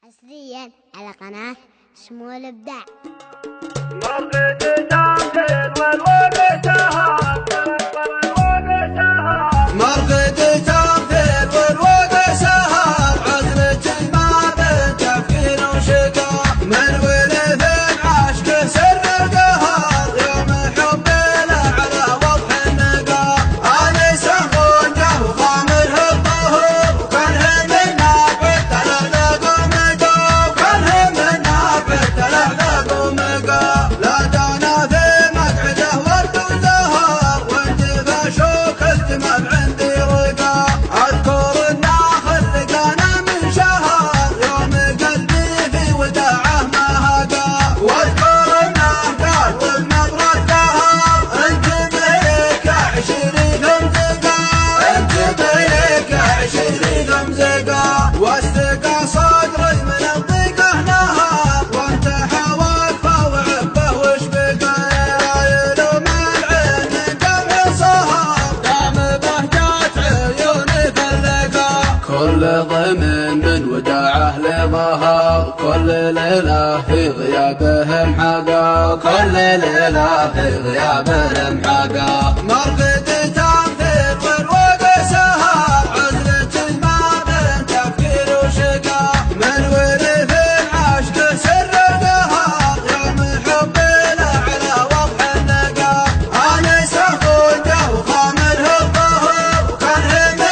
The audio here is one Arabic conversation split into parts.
حصريا على قناة شمو الإبداع. كل ضمن من وداعه لظهر، كل ليلة في غيابهم حقا، كل ليلة في غيابهم حقا. مرقد تنفيذ والوقت سهر، عزلة ما بين تفكير وشقا، من ولف العشق سر القهر، يوم حبنا على وضح النقا. أنا سخونه وخامره الظهر، وكان همنا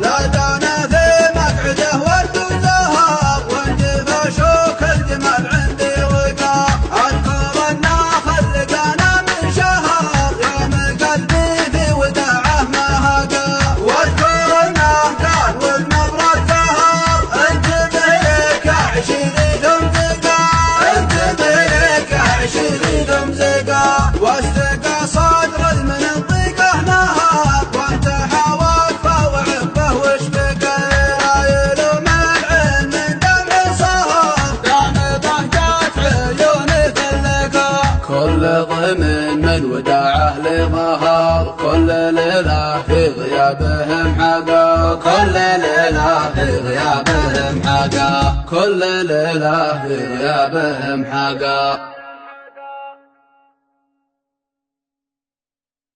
لا دانا في مقعده ورد وزهر، وانجب اشوك الجمال عندي وقا. اذكر الناخل لقانا من شهر، يوم قلبي في وداعه ما هقا. واذكر النهقان والنظرة زهر، انتبه لك عشري ثم زقا، انتبه لك عشري ثم زقا. واستقى صدر المنطقه نهار، وانت كل ضمن من وداعه لظهر، كل ليلة في غيابهم حقا، كل ليلة في غيابهم حقا، كل ليلة في غيابهم حقا.